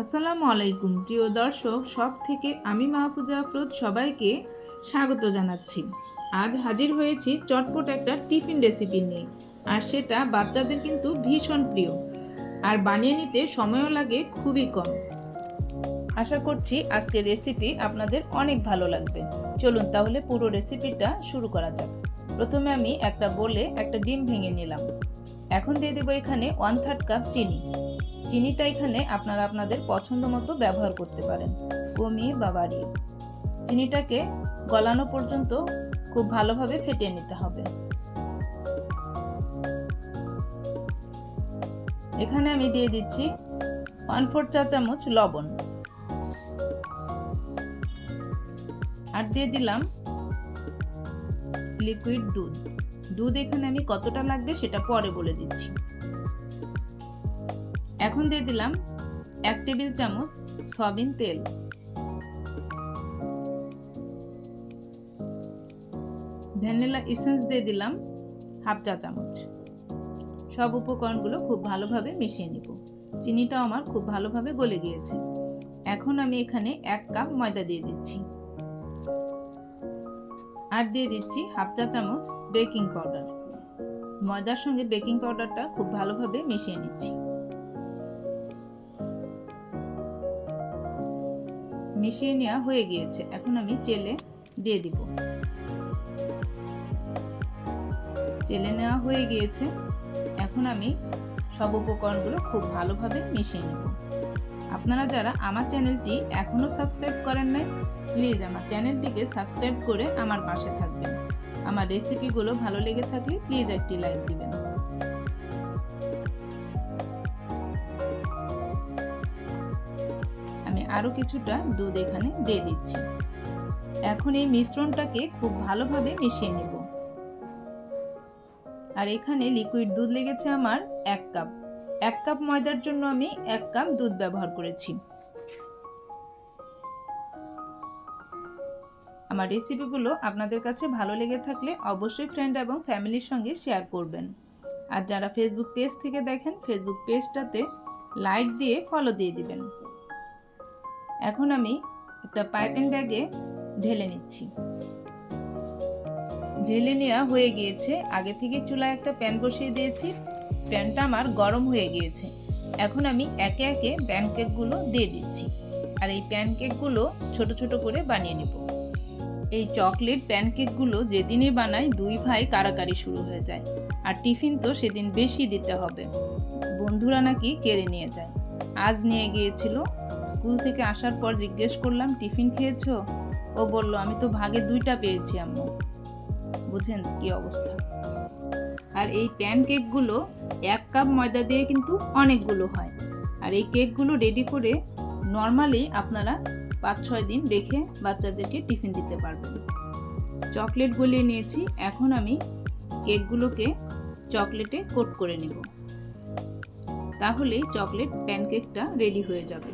আসসালামু আলাইকুম প্রিয় দর্শক, সব থেকে আমি মাহফুজা আফরোজ সবাইকে স্বাগত জানাচ্ছি। আজ হাজির হয়েছি চটপট একটা টিফিন রেসিপি নিয়ে, আর সেটা বাচ্চাদের কিন্তু ভীষণ প্রিয়, আর বানিয়ে নিতে সময়ও লাগে খুবই কম। আশা করছি আজকের রেসিপি আপনাদের অনেক ভালো লাগবে। চলুন তাহলে পুরো রেসিপিটা শুরু করা যাক। প্রথমে আমি একটা বোলে একটা ডিম ভেঙে নিলাম। এখন দিয়ে দেবো এখানে 1/3 কাপ চিনি। চিনিটা এখানে আপনারা আপনাদের পছন্দ মতো ব্যবহার করতে পারেন, কমিয়ে বা বাড়িয়ে। চিনিটাকে গলানো পর্যন্ত খুব ভালোভাবে ফেটিয়ে নিতে হবে। এখানে আমি দিয়ে দিচ্ছি 1/4 চা চামচ লবণ, আর দিয়ে দিলাম লিকুইড দুধ। দুধ এখানে আমি কতটা লাগবে সেটা পরে বলে দিচ্ছি। এখন দিয়ে দিলাম 1 টেবিল চামচ সয়াবিন তেল, ভ্যানিলা এসেন্স দিয়ে দিলাম 1/2 চা চামচ। সব উপকরণগুলো খুব ভালোভাবে মিশিয়ে নিব। চিনিটাও আমার খুব ভালোভাবে গলে গিয়েছে। এখন আমি এখানে 1 কাপ ময়দা দিয়ে দিচ্ছি, আর দিয়ে দিচ্ছি 1/2 চা চামচ বেকিং পাউডার। ময়দার সঙ্গে বেকিং পাউডারটা খুব ভালোভাবে মিশিয়ে নিচ্ছি। মিশিয়ে নেওয়া হয়ে গিয়েছে, এখন আমি চেলে দিয়ে দিব। চেলে নেওয়া হয়ে গিয়েছে, এখন আমি সব উপকরণগুলো খুব ভালোভাবে মিশিয়ে নেব। আপনারা যারা আমার চ্যানেলটি এখনও সাবস্ক্রাইব করেন নাই, প্লিজ আমার চ্যানেলটিকে সাবস্ক্রাইব করে আমার পাশে থাকবেন। আমার রেসিপিগুলো ভালো লেগে থাকলে প্লিজ একটি লাইক দিবেন। আমি আরও কিছুটা দুধ এখানে দিয়ে দিচ্ছি। এখন এই মিশ্রণটাকে খুব ভালোভাবে মিশিয়ে নেব। আর এখানে লিকুইড দুধ লেগেছে আমার 1 কাপ। 1 কাপ ময়দার জন্য আমি 1 কাপ দুধ ব্যবহার করেছি। আমার রেসিপিগুলো আপনাদের কাছে ভালো লেগে থাকলে অবশ্যই ফ্রেন্ড এবং ফ্যামিলির সঙ্গে শেয়ার করবেন। আর যারা ফেসবুক পেজ থেকে দেখেন, ফেসবুক পেজটাতে লাইক দিয়ে ফলো দিয়ে দিবেন। এখন আমি একটা পাইপিং ব্যাগে ঢেলে নিচ্ছি। ঢেলে নেওয়া হয়ে গিয়েছে। আগে থেকে চুলায় একটা প্যান বসিয়ে দিয়েছি। প্যানটা আমার গরম হয়ে গিয়েছে। এখন আমি একে একে প্যানকেকগুলো দিয়ে দিচ্ছি, আর এই প্যানকেকগুলো ছোট ছোট করে বানিয়ে নেব। এই চকলেট প্যানকেকগুলো যেদিনই বানাই 2 ভাই কারাকারি শুরু হয়ে যায়, আর টিফিন তো সেদিন বেশি দিতে হবে। বন্ধুরা নাকি কেড়ে নিয়ে যায়। আজ নিয়ে গিয়েছিল। স্কুল থেকে আসার পর জিজ্ঞেস করলাম, টিফিন খেয়েছো? ও বলল, আমি তো ভাগে 2টা পেয়েছি আম্মু। বুঝেন কি অবস্থা। আর এই প্যানকেকগুলো 1 কাপ ময়দা দিয়ে কিন্তু অনেকগুলো হয়। আর এই কেকগুলো রেডি করে নর্মালি আপনারা 5-6 দিন রেখে বাচ্চাদেরকে টিফিন দিতে পারবেন। চকলেট গলিয়ে নিয়েছি। এখন আমি কেকগুলোকে চকলেটে কোট করে নেব, তাহলেই চকলেট প্যানকেকটা রেডি হয়ে যাবে।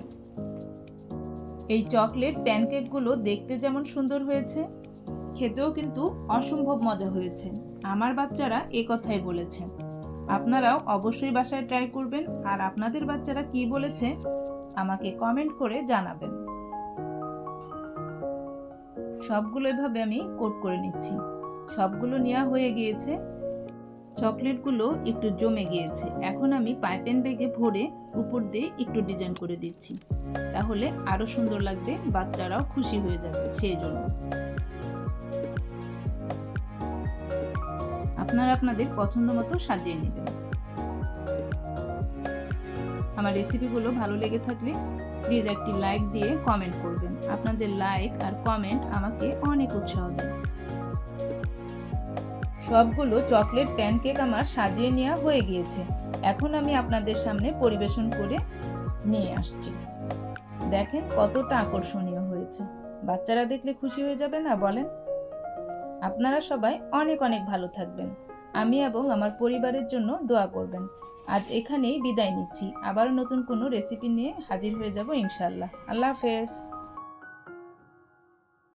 এই চকলেট প্যানকেকগুলো দেখতে যেমন সুন্দর হয়েছে, খেতেও কিন্তু অসম্ভব মজা হয়েছে। আমার বাচ্চারা এই কথাই বলেছে। আপনারাও অবশ্যই বাসায় ট্রাই করবেন, আর আপনাদের বাচ্চারা কি বলেছে আমাকে কমেন্ট করে জানাবেন। সবগুলো এভাবে আমি কোট করে নিচ্ছি। সবগুলো নেওয়া হয়ে গিয়েছে। চকলেটগুলো একটু জমে গিয়েছে। এখন আমি পাইপিং ব্যাগে ভরে উপর দিয়ে একটু ডিজাইন করে দিচ্ছি, তাহলে আরো সুন্দর লাগবে, বাচ্চারাও খুশি হয়ে যাবে। সেই জন্য আপনারা আপনাদের পছন্দ মতো সাজিয়ে নেবেন। আমার রেসিপিগুলো ভালো লেগে থাকলে প্লিজ একটি লাইক দিয়ে কমেন্ট করবেন। আপনাদের লাইক আর কমেন্ট আমাকে অনেক উৎসাহ দেয়। সবগুলো চকলেট প্যানকেক আমার সাজিয়ে নেওয়া হয়ে গিয়েছে। এখন আমি আপনাদের সামনে পরিবেশন করে নিয়ে আসছি। দেখেন কতটা আকর্ষণীয় হয়েছে। বাচ্চারা দেখলে খুশি হয়ে যাবে না বলেন? আপনারা সবাই অনেক অনেক ভালো থাকবেন। আমি এবং আমার পরিবারের জন্য দোয়া করবেন। আজ এখানেই বিদায় নিচ্ছি। আবার নতুন কোনো রেসিপি নিয়ে হাজির হয়ে যাব ইনশাআল্লাহ। আল্লাহ হাফেজ।